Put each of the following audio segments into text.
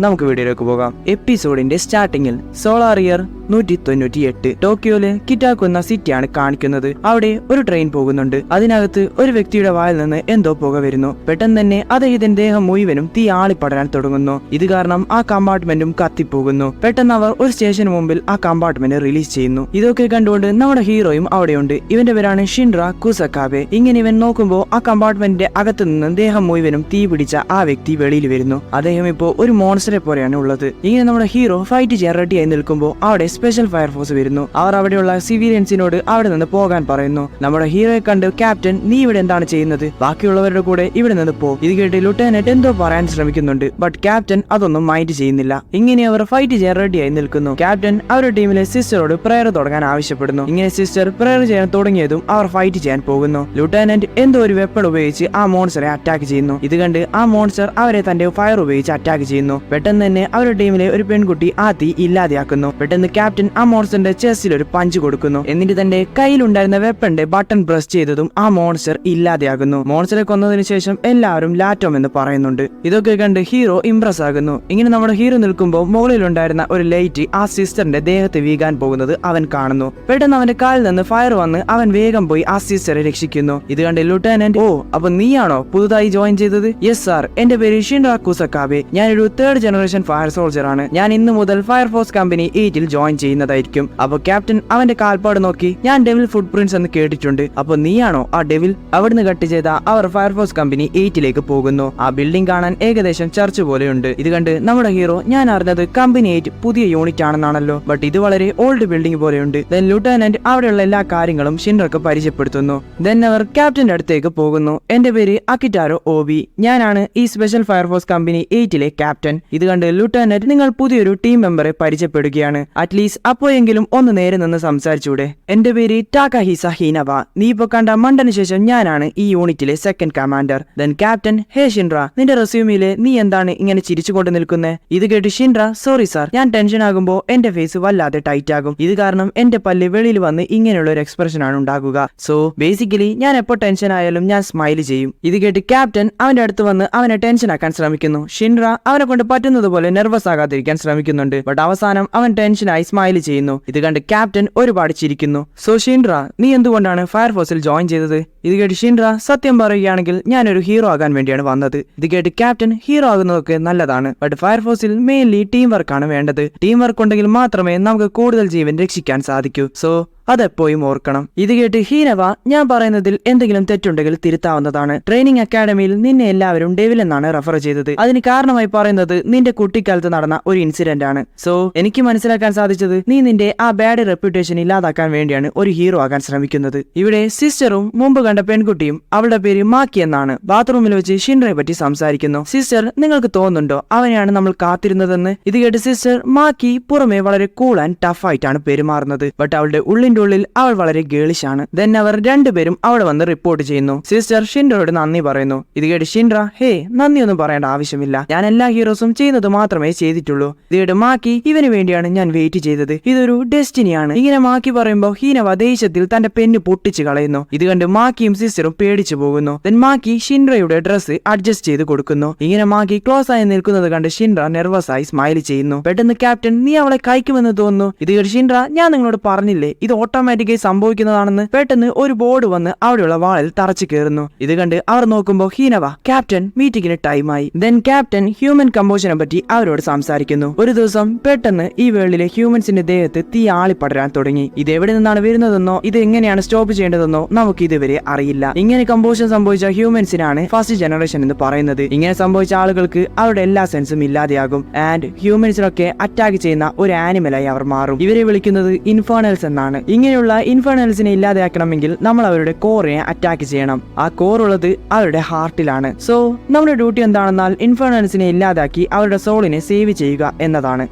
നമുക്ക് വീഡിയോയിലേക്ക് പോകാം. എപ്പിസോഡിന്റെ സ്റ്റാർട്ടിങ്ങിൽ സോളാർ ഇയർ 198 ടോക്കിയോയിലെ കിറ്റാക്കു എന്ന സിറ്റിയാണ് കാണിക്കുന്നത്. അവിടെ ഒരു ട്രെയിൻ പോകുന്നുണ്ട്. അതിനകത്ത് ഒരു വ്യക്തിയുടെ വായിൽ നിന്ന് എന്തോ പുക വരുന്നു. പെട്ടെന്ന് തന്നെ അദ്ദേഹത്തിന്റെ ദേഹം മുഴുവനും തീ ആളിപ്പടരാൻ തുടങ്ങുന്നു. ഇത് കാരണം ആ കമ്പാർട്ട്മെന്റും കത്തിപ്പോകുന്നു. പെട്ടെന്ന് അവർ ഒരു സ്റ്റേഷന് മുമ്പിൽ ആ കമ്പാർട്ട്മെന്റ് റിലീസ് ചെയ്യുന്നു. ഇതൊക്കെ കണ്ടുകൊണ്ട് നമ്മുടെ ഹീറോയും അവിടെയുണ്ട്. ഇവന്റെ പേരാണ് ഷിൻറ കുസക്കാബെ. ഇങ്ങനെ ഇവൻ നോക്കുമ്പോൾ ആ കമ്പാർട്ട്മെന്റിന്റെ അകത്തു നിന്ന് ദേഹം മുഴുവനും തീ പിടിച്ച ആ വ്യക്തി വെളിയിൽ വരുന്നു. അദ്ദേഹം ഇപ്പോ ഒരു മോൺസ്റ്ററെ പോലെയാണ് ഉള്ളത്. ഇങ്ങനെ നമ്മുടെ ഹീറോ ഫൈറ്റ് ചെയ്യാൻ റെഡിയായി നിൽക്കുമ്പോൾ അവിടെ സ്പെഷ്യൽ ഫയർഫോഴ്സ് വരുന്നു. അവർ അവിടെയുള്ള സിവിലിയൻസിനോട് അവിടെ നിന്ന് പോകാൻ പറയുന്നു. നമ്മുടെ ഹീറോയെ കണ്ട് ക്യാപ്റ്റൻ, നീ ഇവിടെ എന്താണ് ചെയ്യുന്നത്? ബാക്കിയുള്ളവരുടെ കൂടെ ഇവിടെ നിന്ന് പോ. ഇത് കേട്ട് ലിeutenant എന്തോ പറയാൻ ശ്രമിക്കുന്നുണ്ട്. ബട്ട് ക്യാപ്റ്റൻ അതൊന്നും മൈൻഡ് ചെയ്യുന്നില്ല. ഇങ്ങനെ അവർ ഫൈറ്റ് ചെയ്യാൻ റെഡിയായി നിൽക്കുന്നു. ക്യാപ്റ്റൻ അവരുടെ ടീമിലെ സിസ്റ്ററോട് പ്രയർ തുടങ്ങാൻ ആവശ്യപ്പെടുന്നു. ഇങ്ങനെ സിസ്റ്റർ പ്രയർ ചെയ്യാൻ തുടങ്ങിയതും അവർ ഫൈറ്റ് ചെയ്യാൻ പോകുന്നു. ലിeutenant എന്തോ ഒരു വെപ്പൺ ഉപയോഗിച്ച് ആ മോൺസ്റ്ററെ അറ്റാക്ക് ചെയ്യുന്നു. ഇത് കണ്ട് ആ മോൺസ്റ്റർ അവരെ തന്റെ ഫയർ ഉപയോഗിച്ച് അറ്റാക്ക് ചെയ്യുന്നു. പെട്ടെന്ന് തന്നെ അവരുടെ ടീമിലെ ഒരു പെൺകുട്ടി ആ തീ ഇല്ലാതെയാക്കുന്നു. പെട്ടെന്ന് ക്യാപ്റ്റൻ ആ മോൺസ്റ്ററിന്റെ ചെസ്റ്റിൽ ഒരു പഞ്ച് കൊടുക്കുന്നു. എന്നിട്ട് തന്റെ കയ്യിലുണ്ടായിരുന്ന വെപ്പന്റെ ബട്ടൺ പ്രസ് ചെയ്തതും ആ മോൺസ്റ്റർ ഇല്ലാതെയാകുന്നു. മോൺസ്റ്ററെ കൊന്നതിന് ശേഷം എല്ലാവരും ലാറ്റോം എന്ന് പറയുന്നുണ്ട്. ഇതൊക്കെ കണ്ട് ഹീറോ ഇംപ്രസ് ആകുന്നു. ഇങ്ങനെ നമ്മുടെ ഹീറോ നിൽക്കുമ്പോൾ മുകളിലുണ്ടായിരുന്ന ഒരു ലൈറ്റ് ആ സിസ്റ്ററിന്റെ ദേഹത്ത് വീകാൻ പോകുന്നത് അവൻ കാണുന്നു. പെട്ടെന്ന് അവന്റെ കാലിൽ നിന്ന് ഫയർ വന്ന് അവൻ വേഗം പോയി ആ സിസ്റ്ററെ രക്ഷിക്കുന്നു. ഇത് കണ്ട് ലിeutenant, ഓ അപ്പൊ നീയാണോ പുതുതായി ജോയിൻ ചെയ്തത്? യെസ് സാർ, എന്റെ പേര് ഷിൻറ കുസക്കാബെ. ഞാനൊരു 3rd ജനറേഷൻ ഫയർ സോൾജർ ആണ്. ഞാൻ ഇന്ന് മുതൽ ഫയർഫോഴ്സ് കമ്പനി 8ൽ ജോയിൻ ചെയ്യുന്നതായിരിക്കും. അപ്പൊ ക്യാപ്റ്റൻ അവന്റെ കാൽപ്പാട് നോക്കി, ഞാൻ ഡെവിൽ ഫുട് പ്രിന്റ്സ് എന്ന് കേട്ടിട്ടുണ്ട്. അപ്പൊ നീയാണോ ആ ഡെവിൽ? അവിടുന്ന് കട്ട് ചെയ്ത അവർ ഫയർഫോഴ്സ് കമ്പനി 8ലേക്ക് പോകുന്നു. ആ ബിൽഡിംഗ് കാണാൻ ഏകദേശം ചർച്ച് പോലെയുണ്ട്. ഇത് കണ്ട് നമ്മുടെ ഹീറോ, ഞാൻ അറിഞ്ഞത് കമ്പനി 8 പുതിയ യൂണിറ്റ് ആണെന്നാണല്ലോ, ബട്ട് ഇത് വളരെ ഓൾഡ് ബിൽഡിംഗ് പോലെയുണ്ട്. ദെൻ ലിeutenant അവിടെയുള്ള എല്ലാ കാര്യങ്ങളും ഷിൻറക്ക് പരിചയപ്പെടുത്തുന്നു. ദെൻ അവർ ക്യാപ്റ്റന്റെ അടുത്തേക്ക് പോകുന്നു. എന്റെ പേര് അക്കിറ്റാരോ ഓബി. ഞാനാണ് ഈ സ്പെഷ്യൽ ഫയർഫോഴ്സ് കമ്പനി 8ലെ ക്യാപ്റ്റൻ. ഇത് കണ്ട് ലിeutenant, നിങ്ങൾ പുതിയൊരു ടീം മെമ്പറെ പരിചയപ്പെടുകയാണ്. അറ്റ്ലീസ്റ്റ് അപ്പോഴെങ്കിലും ഒന്ന് നേരെ നിന്ന് സംസാരിച്ചൂടെ? എന്റെ പേര് ടാക്കഹിസ ഹിനവ. നീ ഇപ്പൊ കണ്ട മണ്ടന് ശേഷം ഞാനാണ് ഈ യൂണിറ്റിലെ 2nd കമാൻഡർ. ദെൻ ക്യാപ്റ്റൻ, ഹേ ഷിൻറ, നിന്റെ റെസ്യൂമിലെ നീ എന്താണ് ഇങ്ങനെ ചിരിച്ചുകൊണ്ട് നിൽക്കുന്നേ? ഇത് കേട്ട് ഷിൻറ, സോറി സാർ, ഞാൻ ടെൻഷൻ ആകുമ്പോ എന്റെ ഫേസ് വല്ലാതെ ടൈറ്റ് ആകും. ഇത് കാരണം എന്റെ പല്ല് വെളിയിൽ വന്ന് ഇങ്ങനെയുള്ള ഒരു എക്സ്പ്രഷൻ ആണ് ഉണ്ടാകുക. സോ ബേസിക്കലി ഞാൻ എപ്പോ ടെൻഷൻ ആയാലും ഞാൻ സ്മൈൽ ചെയ്യും. ഇത് കേട്ട് ക്യാപ്റ്റൻ അവന്റെ അടുത്ത് വന്ന് അവനെ ടെൻഷൻ ആക്കാൻ ശ്രമിക്കുന്നു. ഷിൻറ അവനെ കൊണ്ട് പറ്റുന്നത് പോലെ നെർവസ് ആകാതിരിക്കാൻ ശ്രമിക്കുന്നുണ്ട്. ബട്ട് അവസാനം അവൻ ടെൻഷനായി സ്മൈൽ ചെയ്യുന്നു. ഇത് കണ്ട് ക്യാപ്റ്റൻ ഒരുപാട് ചിരിക്കുന്നു. സോ ഷിൻറ, നീ എന്തുകൊണ്ടാണ് ഫയർഫോഴ്സിൽ ജോയിൻ ചെയ്തത്? ഇത് കേട്ട് ഷിൻറ, സത്യം പറയുകയാണെങ്കിൽ ഞാനൊരു ഹീറോ ആകാൻ വേണ്ടിയാണ് വന്നത്. ഇത് കേട്ട് ക്യാപ്റ്റൻ, ഹീറോ ആകുന്നതൊക്കെ നല്ലതാണ്, ബട്ട് ഫയർഫോഴ്സിൽ മെയിൻലി ടീം വർക്കാണ് വേണ്ടത്. ടീം വർക്ക് ഉണ്ടെങ്കിൽ മാത്രമേ നമുക്ക് കൂടുതൽ ജീവൻ രക്ഷിക്കാൻ സാധിക്കൂ. സോ അതെപ്പോഴും ഓർക്കണം. ഇത് കേട്ട് ഹീനവ, ഞാൻ പറയുന്നതിൽ എന്തെങ്കിലും തെറ്റുണ്ടെങ്കിൽ തിരുത്താവുന്നതാണ്. ട്രെയിനിങ് അക്കാഡമിയിൽ നിന്നെ എല്ലാവരും ഡെവിൽ എന്നാണ് റെഫർ ചെയ്തത്. അതിന് കാരണമായി പറയുന്നത് നിന്റെ കുട്ടിക്കാലത്ത് നടന്ന ഒരു ഇൻസിഡന്റ് ആണ്. സോ എനിക്ക് മനസ്സിലാക്കാൻ സാധിച്ചത് നീ നിന്റെ ആ ബാഡ് റെപ്യൂട്ടേഷൻ ഇല്ലാതാക്കാൻ വേണ്ടിയാണ് ഒരു ഹീറോ ആകാൻ ശ്രമിക്കുന്നത്. ഇവിടെ സിസ്റ്ററും മുമ്പ് കണ്ട പെൺകുട്ടിയും, അവളുടെ പേര് മാക്കി എന്നാണ്, ബാത്റൂമിൽ വെച്ച് ഷിൻറയെ പറ്റി സംസാരിക്കുന്നു. സിസ്റ്റർ, നിങ്ങൾക്ക് തോന്നുന്നുണ്ടോ അവനെയാണ് നമ്മൾ കാത്തിരുന്നതെന്ന്? ഇത് കേട്ട് സിസ്റ്റർ, മാക്കി പുറമെ വളരെ കൂൾ ആൻഡ് ടഫ് ആയിട്ടാണ് പെരുമാറുന്നത്, ബട്ട് അവളുടെ ഉള്ളിൽ അവൾ വളരെ ഗേളിഷ് ആണ്. ദെൻ അവർ രണ്ടുപേരും അവിടെ വന്ന് റിപ്പോർട്ട് ചെയ്യുന്നു. സിസ്റ്റർ ഷിൻറയോട് നന്ദി പറയുന്നു. ഇത് കേട്ട് ഷിൻറ, ഹേ, നന്ദി ഒന്നും പറയേണ്ട ആവശ്യമില്ല, ഞാൻ എല്ലാ ഹീറോസും ചെയ്യുന്നത് മാത്രമേ ചെയ്തിട്ടുള്ളൂ. ഇത് കേട്ട് മാക്കി, ഇവന് വേണ്ടിയാണ് ഞാൻ വെയിറ്റ് ചെയ്തത്, ഇതൊരു ഡെസ്റ്റിനിയാണ്. ഇങ്ങനെ മാക്കി പറയുമ്പോ ഹീനവ ദേഷ്യത്തിൽ തന്റെ പെന്ന് പൊട്ടിച്ചു കളയുന്നു. ഇത് കണ്ട് മാക്കിയും സിസ്റ്ററും പേടിച്ചു പോകുന്നു. ദെൻ മാക്കി ഷിൻറയുടെ ഡ്രസ്സ് അഡ്ജസ്റ്റ് ചെയ്ത് കൊടുക്കുന്നു. ഇങ്ങനെ മാക്കി ക്ലോസ് ആയി നിൽക്കുന്നത് കണ്ട് ഷിൻറ നെർവസ് ആയി സ്മൈൽ ചെയ്യുന്നു. പെട്ടെന്ന് ക്യാപ്റ്റൻ, നീ അവളെ കഴിക്കുമെന്ന് തോന്നുന്നു. ഇത് കേട്ട് ഷിൻറ, ഞാൻ നിങ്ങളോട് പറഞ്ഞില്ലേ ഇത് ഓട്ടോമാറ്റിക്കായി സംഭവിക്കുന്നതാണെന്ന്. പെട്ടെന്ന് ഒരു ബോർഡ് വന്ന് അവിടെയുള്ള വാളിൽ തറച്ചു കയറുന്നു. ഇത് കണ്ട് അവർ നോക്കുമ്പോൾ ഹീനവ, ക്യാപ്റ്റൻ, മീറ്റിംഗിന് ടൈമായി. ദെൻ ക്യാപ്റ്റൻ ഹ്യൂമൻ കമ്പോഷനെ പറ്റി അവരോട് സംസാരിക്കുന്നു. ഒരു ദിവസം പെട്ടെന്ന് ഈ വേൾഡിലെ ഹ്യൂമൻസിന്റെ ദേഹത്ത് തീ ആളിപ്പടരാൻ തുടങ്ങി. ഇത് എവിടെ നിന്നാണ് വരുന്നതെന്നോ ഇത് എങ്ങനെയാണ് സ്റ്റോപ്പ് ചെയ്യേണ്ടതെന്നോ നമുക്ക് ഇതുവരെ അറിയില്ല. ഇങ്ങനെ കമ്പോഷൻ സംഭവിച്ച ഹ്യൂമൻസിനാണ് 1st ജനറേഷൻ എന്ന് പറയുന്നത്. ഇങ്ങനെ സംഭവിച്ച ആളുകൾക്ക് അവരുടെ എല്ലാ സെൻസും ഇല്ലാതെയാകും ആൻഡ് ഹ്യൂമൻസിനൊക്കെ അറ്റാക്ക് ചെയ്യുന്ന ഒരു ആനിമലായി അവർ മാറും. ഇവരെ വിളിക്കുന്നത് ഇൻഫേർണൽസ് എന്നാണ്. ഇങ്ങനെയുള്ള ഇൻഫേർണൽസിനെ ഇല്ലാതാക്കണമെങ്കിൽ നമ്മൾ അവരുടെ കോറിനെ അറ്റാക്ക് ചെയ്യണം. ആ കോർ ഉള്ളത് അവരുടെ ഹാർട്ടിലാണ്. സോ നമ്മുടെ ഡ്യൂട്ടി എന്താണെന്നാൽ ഇൻഫേർണൽസിനെ ഇല്ലാതാക്കി അവരുടെ സോളിനെ സേവ് ചെയ്യുക എന്നതാണ്.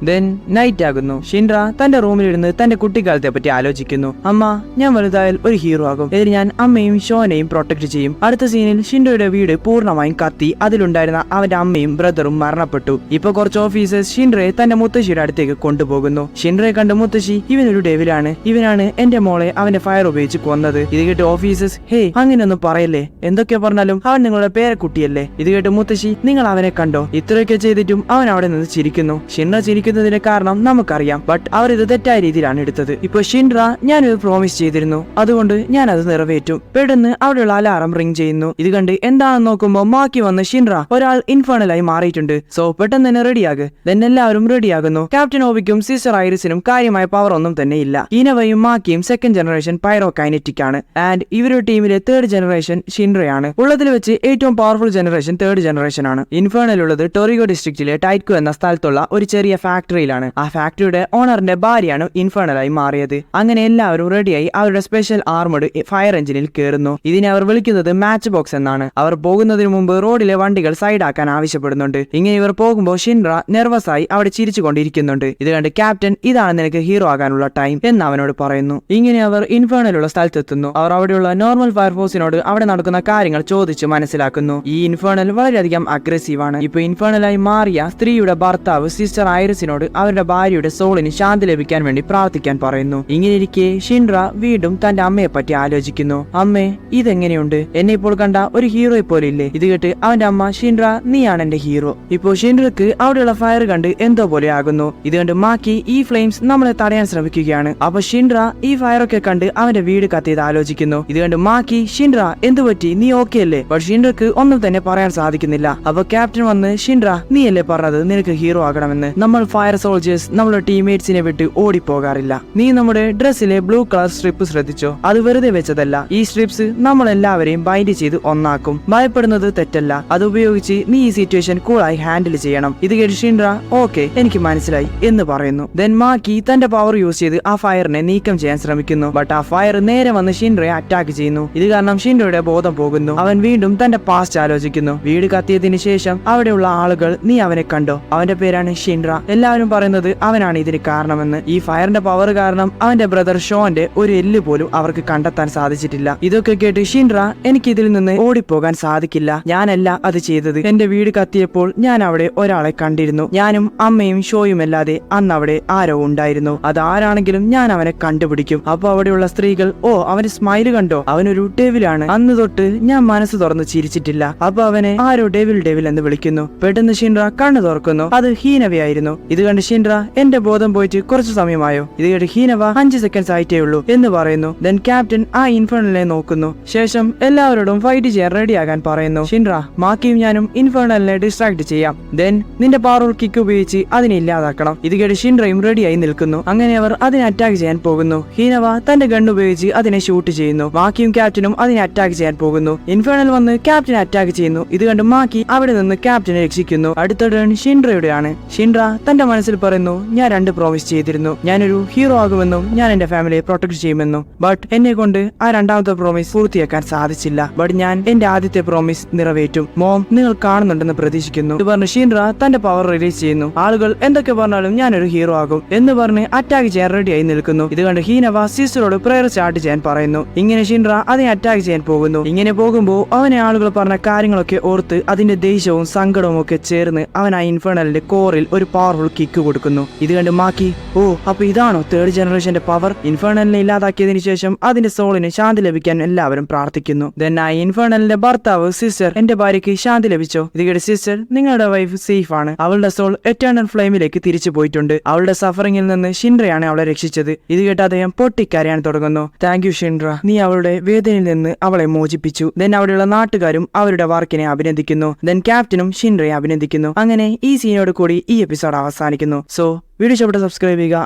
ദെൻ നൈറ്റ് ആകുന്നു. ഷിൻറ തന്റെ റൂമിലിരുന്ന് തന്റെ കുട്ടിക്കാലത്തെ പറ്റി ആലോചിക്കുന്നു. അമ്മ, ഞാൻ വലുതായാൽ ഒരു ഹീറോ ആകും. ഇതിൽ ഞാൻ അമ്മയും ഷോനെയും പ്രൊട്ടക്ട് ചെയ്യും. അടുത്ത സീനിൽ ഷിൻറയുടെ വീട് പൂർണ്ണമായും കത്തി അതിലുണ്ടായിരുന്ന അവന്റെ അമ്മയും ബ്രദറും മരണപ്പെട്ടു. ഇപ്പൊ കുറച്ച് ഓഫീസേഴ്സ് ഷിൻറയെ തന്റെ മുത്തശ്ശിയുടെ അടുത്തേക്ക് കൊണ്ടുപോകുന്നു. ഷിൻറയെ കണ്ട് മുത്തശ്ശി, ഇവനൊരു ഡെവിലാണ്, ഇവനാണ് എന്റെ മോളെ അവന്റെ ഫയർ ഉപയോഗിച്ച് കൊന്നത്. ഇത് കേട്ട് ഓഫീസേഴ്സ് ഹേ അങ്ങനെയൊന്നും പറയല്ലേ, എന്തൊക്കെ പറഞ്ഞാലും അവൻ നിങ്ങളുടെ പേരക്കുട്ടിയല്ലേ. ഇത് കേട്ട് മുത്തശ്ശി നിങ്ങൾ അവനെ കണ്ടോ, ഇത്രയൊക്കെ ചെയ്തിട്ടും അവൻ അവിടെ നിന്ന് ചിരിക്കുന്നു. ഷിൻഡ്ര ചിരിക്കുന്നതിന്റെ കാരണം നമുക്കറിയാം, ബട്ട് അവർ ഇത് തെറ്റായ രീതിയിലാണ് എടുത്തത്. ഇപ്പൊ ഷിൻഡ്ര ഞാനൊരു പ്രോമിസ് ചെയ്തിരുന്നു, അതുകൊണ്ട് ഞാൻ അത് നിറവേറ്റും. പെട്ടെന്ന് അവിടെയുള്ള അലാറം റിംഗ് ചെയ്യുന്നു. ഇത് കണ്ട് എന്താണെന്ന് നോക്കുമ്പോ മാക്കി വന്ന് ഷിൻഡ്ര ഒരാൾ ഇൻഫേർണലായി മാറിയിട്ടുണ്ട്. സോ പെട്ടെന്ന് തന്നെ റെഡിയാകും. ദെൻ എല്ലാവരും റെഡിയാകുന്നു. ക്യാപ്റ്റൻ ഓബിക്കും സിസ്റ്റർ ഐറിസിനും കാര്യമായ പവർ ഒന്നും തന്നെ ഇല്ല. ഈനവയും മാക്കിയും സെക്കൻഡ് ജനറേഷൻ പൈറോകൈനറ്റിക് ആണ്. ആൻഡ് ഇവരുടെ ടീമിലെ തേർഡ് ജനറേഷൻ ഷിൻഡ്രയാണ്. ഉള്ളതിൽ വെച്ച് ഏറ്റവും പവർഫുൾ ജനറേഷൻ തേർഡ് ജനറേഷൻ ആണ്. ഇൻഫേർണൽ ഉള്ളത് ടൊറിഗോ ഡിസ്ട്രിക്റ്റിലെ ടൈറ്റ്കോ എന്ന സ്ഥലത്തുള്ള ഒരു ചെറിയ ഫാക്ടറിയിലാണ്. ആ ഫാക്ടറിയുടെ ഓണറിന്റെ ഭാര്യയാണ് ഇൻഫേർണലായി മാറിയത്. അങ്ങനെ എല്ലാവരും റെഡിയായി അവരുടെ സ്പെഷ്യൽ ആർമഡ് ഫയർ എഞ്ചിനിൽ കയറുന്നു. ഇതിനെ അവർ വിളിക്കുന്നത് മാച്ച് ബോക്സ് എന്നാണ്. അവർ പോകുന്നതിന് മുമ്പ് റോഡിലെ വണ്ടികൾ സൈഡാക്കാൻ ആവശ്യപ്പെടുന്നുണ്ട്. ഇങ്ങനെ ഇവർ പോകുമ്പോൾ ഷിൻഡ്ര നെർവസ് ആയി അവിടെ ചിരിച്ചുകൊണ്ടിരിക്കുന്നുണ്ട്. ഇത് കണ്ട് ക്യാപ്റ്റൻ ഇതാണ് നിനക്ക് ഹീറോ ആകാനുള്ള ടൈം എന്ന് അവനോട് പറയുന്നു. ഇങ്ങനെ അവർ ഇൻഫേർണലുള്ള സ്ഥലത്തെത്തുന്നു. അവർ അവിടെയുള്ള നോർമൽ ഫയർഫോഴ്സിനോട് അവിടെ നടക്കുന്ന കാര്യങ്ങൾ ചോദിച്ച് മനസ്സിലാക്കുന്നു. ഈ ഇൻഫേർണൽ വളരെയധികം അഗ്രസീവ് ആണ്. ഇപ്പൊ ഇൻഫേർണലായി മാറിയ സ്ത്രീയുടെ ഭർത്താവ് സിസ്റ്റർ ഐറിസിനോട് അവരുടെ ഭാര്യയുടെ സോളിന് ശാന്തി ലഭിക്കാൻ വേണ്ടി പ്രാർത്ഥിക്കാൻ പറയുന്നു. ഇങ്ങനെയിരിക്കെ ഷിൻഡ്ര വീണ്ടും തന്റെ അമ്മയെ പറ്റി ആലോചിക്കുന്നു. അമ്മേ ഇതെങ്ങനെയുണ്ട്, എന്നെ ഇപ്പോൾ കണ്ട ഒരു ഹീറോയെ പോലെ ഇല്ലേ. ഇത് കേട്ട് അവന്റെ അമ്മ ഷിൻഡ്ര നീയാണ് എന്റെ ഹീറോ. ഇപ്പോ ഷിൻഡ്രക്ക് അവിടെയുള്ള ഫയർ കണ്ട് എന്തോ പോലെ ആകുന്നു. ഇത് കണ്ട് മാക്കി ഈ ഫ്ലെയിംസ് നമ്മളെ തടയാൻ ശ്രമിക്കുകയാണ്. അപ്പൊ ഷിൻഡ്ര ഈ ഫയറൊക്കെ കണ്ട് അവന്റെ വീട് കത്തിയത് ആലോചിക്കുന്നു. ഇത് കണ്ട് മാക്കി ഷിൻഡ്ര എന്തു പറ്റി, നീ ഓക്കെ അല്ലേ? പക്ഷെ ഷിൻഡ്രക്ക് ഒന്നും തന്നെ പറയാൻ സാധിക്കുന്നില്ല. അപ്പൊ ക്യാപ്റ്റൻ വന്ന് ഷിൻഡ്ര നീയല്ലേ പറഞ്ഞത് നിനക്ക് ഹീറോ ആകണമെന്ന്. നമ്മൾ ഫയർ സോൾജേഴ്സ് നമ്മുടെ ടീംമേറ്റ്സിനെ വിട്ട് ഓടിപ്പോകാറില്ല. നീ നമ്മുടെ ഡ്രസ്സിലെ ബ്ലൂ കളർ സ്ട്രിപ്പ് ശ്രദ്ധിച്ചോ, അത് വെറുതെ വെച്ചതല്ല. ഈ സ്ട്രിപ്സ് നമ്മളെല്ലാവരെയും ബൈൻഡ് ചെയ്ത് ഒന്നാക്കും. ഭയപ്പെടുന്നത് തെറ്റല്ല, അത് ഉപയോഗിച്ച് നീ ഈ സിറ്റുവേഷൻ കൂളായി ഹാൻഡിൽ ചെയ്യണം. ഇത് കേട്ട് ഷിൻഡ്ര ഓക്കെ എനിക്ക് മനസ്സിലായി എന്ന് പറയുന്നു. ദെൻ മാക്കി തന്റെ പവർ യൂസ് ചെയ്ത് ആ ഫയറിനെ നീക്കം ചെയ്യാൻ ശ്രമിക്കുന്നു. ബട്ട് ആ ഫയർ നേരെ വന്ന് ഷിൻഡ്രയെ അറ്റാക്ക് ചെയ്യുന്നു. ഇത് കാരണം ഷിൻഡ്രയുടെ ബോധം പോകുന്നു. അവൻ വീണ്ടും തന്റെ പാസ്റ്റ് ആലോചിക്കുന്നു. വീട് കത്തിയതിനു ശേഷം അവിടെയുള്ള ആളുകൾ നീ അവനെ കണ്ടോ, അവന്റെ പേരാണ് ഷിൻഡ്ര. എല്ലാവരും പറയുന്നത് അവനാണ് ഇതിന് കാരണമെന്ന്. ഈ ഫയറിന്റെ പവർ കാരണം അവന്റെ ബ്രദർ ഷോന്റെ ഒരു എല്ല് പോലും അവർക്ക് കണ്ടെത്താൻ സാധിച്ചിട്ടില്ല. ഇതൊക്കെ കേട്ട് ഷിൻഡ്ര എനിക്ക് ഇതിൽ നിന്ന് ഓടിപ്പോകാൻ സാധിക്കില്ല, ഞാനല്ല അത് ചെയ്തത്. എന്റെ വീട് കത്തിയപ്പോൾ ഞാൻ അവിടെ ഒരാളെ കണ്ടിരുന്നു. ഞാനും അമ്മയും ഷോയും അല്ലാതെ അന്ന് അവിടെ ആരോ ഉണ്ടായിരുന്നു. അത് ആരാണെങ്കിലും ഞാൻ അവനെ കണ്ടുപിടിക്കും. അപ്പൊ അവിടെയുള്ള സ്ത്രീകൾ ഓ അവന്റെ സ്മൈല് കണ്ടോ, അവനൊരു ഡെവിലാണ്. അന്ന് തൊട്ട് ഞാൻ മനസ്സ് തുറന്ന് ചിരിച്ചിട്ടില്ല. അപ്പൊ അവനെ ആരോ ഡെവിൽ ഡെവിൽ എന്ന് വിളിക്കുന്നു. പെട്ടെന്ന് ഷിൻഡ്ര കണ്ണു തുറക്കുന്നു. അത് ഹീനവയായിരുന്നു. ഇത് കണ്ട് ഷിൻഡ്ര എന്റെ ബോധം പോയിട്ട് കുറച്ചു സമയമായോ. ഇത് കേട്ട് ഹീനവ 5 സെക്കൻഡ്സ് ആയിട്ടേ ഉള്ളൂ എന്ന് പറയുന്നു. ദെൻ ക്യാപ്റ്റൻ ആ ഇൻഫേർണലിനെ നോക്കുന്നു. ശേഷം എല്ലാവരോടും ഫൈറ്റ് ചെയ്യാൻ റെഡിയാകാൻ പറയുന്നു. ഷിൻഡ്ര മാക്കിയും ഞാനും ഇൻഫേർണലിനെ ഡിസ്ട്രാക്ട് ചെയ്യാം. ദെൻ നിന്റെ പവർ കിക്ക് ഉപയോഗിച്ച് അതിനെ ഇല്ലാതാക്കണം. ഇത് കേട്ട് ഷിൻഡ്രയും റെഡിയായി നിൽക്കുന്നു. അങ്ങനെ അവർ അതിനെ അറ്റാക്ക് ചെയ്യാൻ പോകുന്നു. ഹീനവ തന്റെ ഗൺ ഉപയോഗിച്ച് അതിനെ ഷൂട്ട് ചെയ്യുന്നു. മാക്കിയും ക്യാപ്റ്റനും അതിനെ അറ്റാക്ക് ചെയ്യാൻ പോകുന്നു. ഇൻഫേർണൽ വന്ന് ക്യാപ്റ്റനെ അറ്റാക്ക് ചെയ്യുന്നു. ഇത് കണ്ട് മാക്കി അവിടെ നിന്ന് ക്യാപ്റ്റനെ രക്ഷിക്കുന്നു. അടുത്ത ടേൺ ഷിൻഡ്രയുടെയാണ്. ഷിൻഡ്ര തന്റെ മനസ്സിൽ പറയുന്നു ഞാൻ 2 പ്രോമിസ് ചെയ്തിരുന്നു, ഞാനൊരു ഹീറോ ആകുമെന്നും ഞാൻ എന്റെ ഫാമിലിയെ പ്രൊട്ടക്ട് ചെയ്യുമെന്നും. ബട്ട് എന്നെ കൊണ്ട് ആ 2ാമത്തെ പ്രോമിസ് പൂർത്തിയാക്കാൻ സാധിച്ചില്ല. ബട്ട് ഞാൻ എന്റെ ആദ്യത്തെ പ്രോമിസ് നിറവേറ്റും. മോം നിങ്ങൾ കാണുന്നുണ്ടെന്ന് പ്രതീക്ഷിക്കുന്നു. ഇത് പറഞ്ഞ് ഷിൻഡ്ര തന്റെ പവർ റിലീസ് ചെയ്യുന്നു. ആളുകൾ എന്തൊക്കെ പറഞ്ഞാലും ഞാനൊരു ഹീറോ ആകും എന്ന് പറഞ്ഞ് അറ്റാക്ക് ചെയ്യാൻ റെഡിയായി നിൽക്കുന്നു. ഇത് കണ്ട് ഹീനവ സിസ്റ്ററോട് പ്രയർ സ്റ്റാർട്ട് ചെയ്യാൻ പറയുന്നു. ഇങ്ങനെ ഷിൻഡ്ര അതിനെ അറ്റാക്ക് ചെയ്യാൻ പോകുന്നു. ഇങ്ങനെ പോകുമ്പോൾ അവനെ ആളുകൾ പറഞ്ഞ കാര്യങ്ങളൊക്കെ ഓർത്ത് അതിന്റെ ദേഷ്യവും സങ്കടവും ഒക്കെ ചേർന്ന് അവൻ ആ ഇൻഫേർണലിന്റെ കോറിൽ ഒരു പവർഫുൾ കിക്ക് കൊടുക്കുന്നു. ഇത് കണ്ട് മാക്കി ഓ അപ്പൊ ഇതാണോ തേർഡ് ജനറേഷന്റെ പവർ. ഇൻഫേർണലിനെ ഇല്ലാതാക്കിയതിനു ശേഷം അതിന്റെ സോളിന് ശാന്തി ലഭിക്കാൻ എല്ലാവരും പ്രാർത്ഥിക്കുന്നു. ദെൻ ആ ഇൻഫേർണലിന്റെ ഭർത്താവ് സിസ്റ്റർ എന്റെ ഭാര്യയ്ക്ക് ശാന്തി ലഭിച്ചോ. ഇത് കേട്ട് സിസ്റ്റർ നിങ്ങളുടെ വൈഫ് സേഫ് ആണ്, അവളുടെ സോൾ എറ്റേണൽ ഫ്ലെയിമിലേക്ക് തിരിച്ചു പോയിട്ടുണ്ട്. അവളുടെ സഫറിംഗിൽ നിന്ന് ഷിൻഡ്രയാണ് അവളെ രക്ഷിച്ചത്. ഇത് കേട്ട് അദ്ദേഹം പൊട്ടിക്കരയാൻ തുടങ്ങുന്നു. താങ്ക് യു ഷിൻഡ്ര, നീ അവളുടെ വേദനയിൽ നിന്ന് അവളെ മോചിപ്പിച്ചു. ദെൻ അവിടെയുള്ള നാട്ടുകാരും അവരുടെ വർക്കിനെ അഭിനന്ദിക്കുന്നു. ദെൻ ക്യാപ്റ്റനും ഷിൻഡ്രയെ അഭിനന്ദിക്കുന്നു. അങ്ങനെ ഈ സീനോട് കൂടി ഈ എപ്പിസോഡ് അവസാനിക്കുന്നു. സോ വീഡിയോ ഇഷ്ടപ്പെട്ട സബ്സ്ക്രൈബ് ചെയ്യുക.